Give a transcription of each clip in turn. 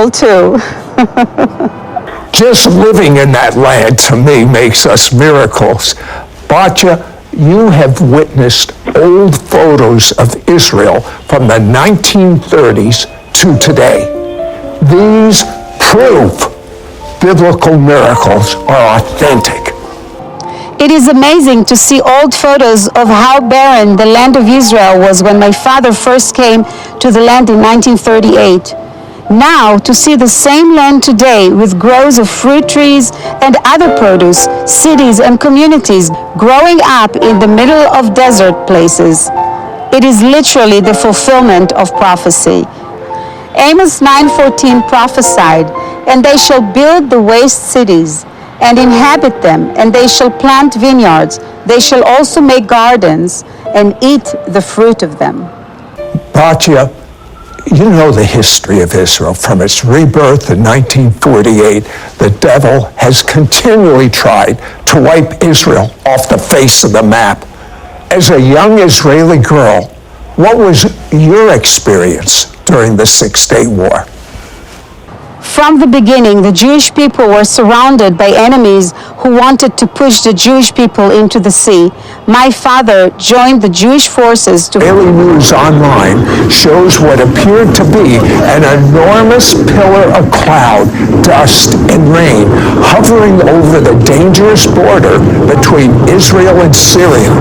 miracle too. Just living in that land, to me, makes us miracles. Batya, you have witnessed old photos of Israel from the 1930s to today. These prove biblical miracles are authentic. It is amazing to see old photos of how barren the land of Israel was when my father first came to the land in 1938. Now, to see the same land today with groves of fruit trees and other produce, cities and communities growing up in the middle of desert places. It is literally the fulfillment of prophecy. Amos 9:14 prophesied, "And they shall build the waste cities, and inhabit them, and they shall plant vineyards. They shall also make gardens, and eat the fruit of them." Batya, you know the history of Israel. From its rebirth in 1948, the devil has continually tried to wipe Israel off the face of the map. As a young Israeli girl, what was your experience during the Six-Day War? From the beginning, the Jewish people were surrounded by enemies who wanted to push the Jewish people into the sea. My father joined the Jewish forces to... Daily News Online shows what appeared to be an enormous pillar of cloud, dust, and rain hovering over the dangerous border between Israel and Syria,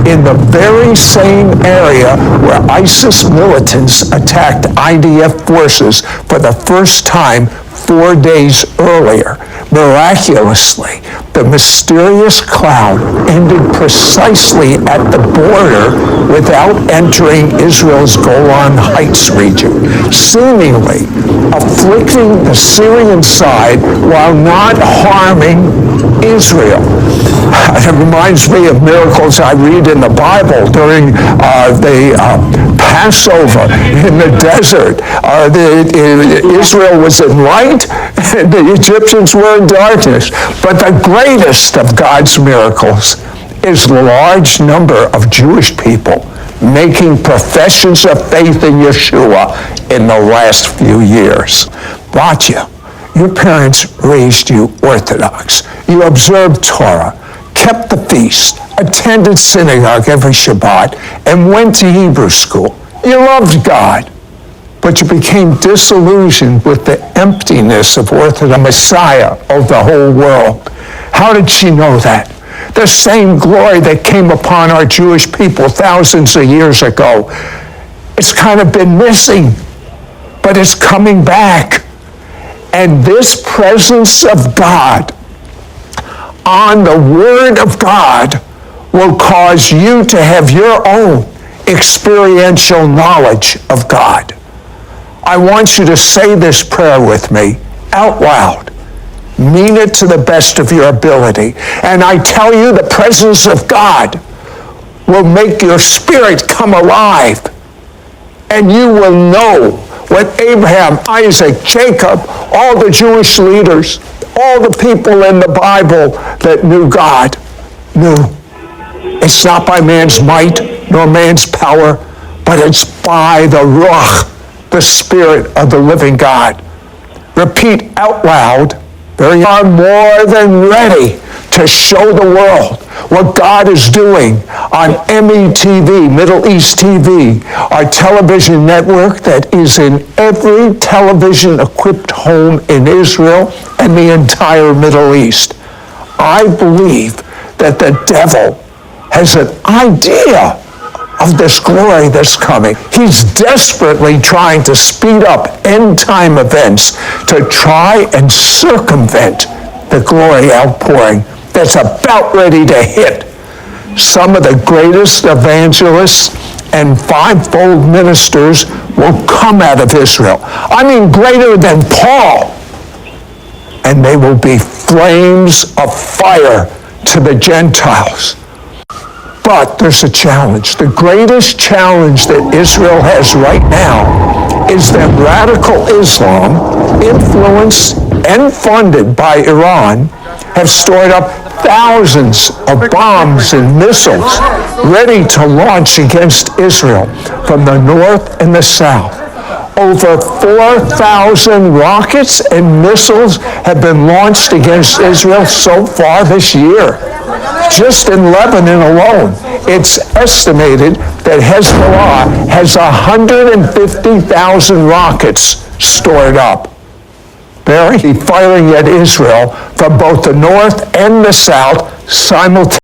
in the very same area where ISIS militants attacked IDF forces for the first time 4 days earlier. Miraculously, the mysterious cloud ended precisely at the border without entering Israel's Golan Heights region, seemingly afflicting the Syrian side while not harming Israel. It reminds me of miracles I read in the Bible during the Passover in the desert. Israel was in light and the Egyptians were in darkness. But the greatest of God's miracles is the large number of Jewish people making professions of faith in Yeshua in the last few years. Batya, your parents raised you Orthodox. You observed Torah, kept the feast, attended synagogue every Shabbat, and went to Hebrew school. You loved God, but you became disillusioned with the emptiness of Orthodox Messiah of the whole world. How did she know that? The same glory that came upon our Jewish people thousands of years ago. It's kind of been missing, but it's coming back. And this presence of God on the Word of God will cause you to have your own experiential knowledge of God. I want you to say this prayer with me out loud. Mean it to the best of your ability. And I tell you, the presence of God will make your spirit come alive. And you will know what Abraham, Isaac, Jacob, all the Jewish leaders, all the people in the Bible that knew God knew. It's not by man's might nor man's power, but it's by the Ruach, the Spirit of the living God. Repeat out loud, we are more than ready to show the world what God is doing on METV, Middle East TV, our television network that is in every television-equipped home in Israel and the entire Middle East. I believe that the devil has an idea of this glory that's coming. He's desperately trying to speed up end-time events to try and circumvent the glory outpouring that's about ready to hit. Some of the greatest evangelists and fivefold ministers will come out of Israel. I mean, greater than Paul. And they will be flames of fire to the Gentiles. But there's a challenge. The greatest challenge that Israel has right now is that radical Islam, influenced and funded by Iran, have stored up thousands of bombs and missiles ready to launch against Israel from the north and the south. Over 4,000 rockets and missiles have been launched against Israel so far this year. Just in Lebanon alone, it's estimated that Hezbollah has 150,000 rockets stored up. Barry, firing at Israel from both the north and the south simultaneously.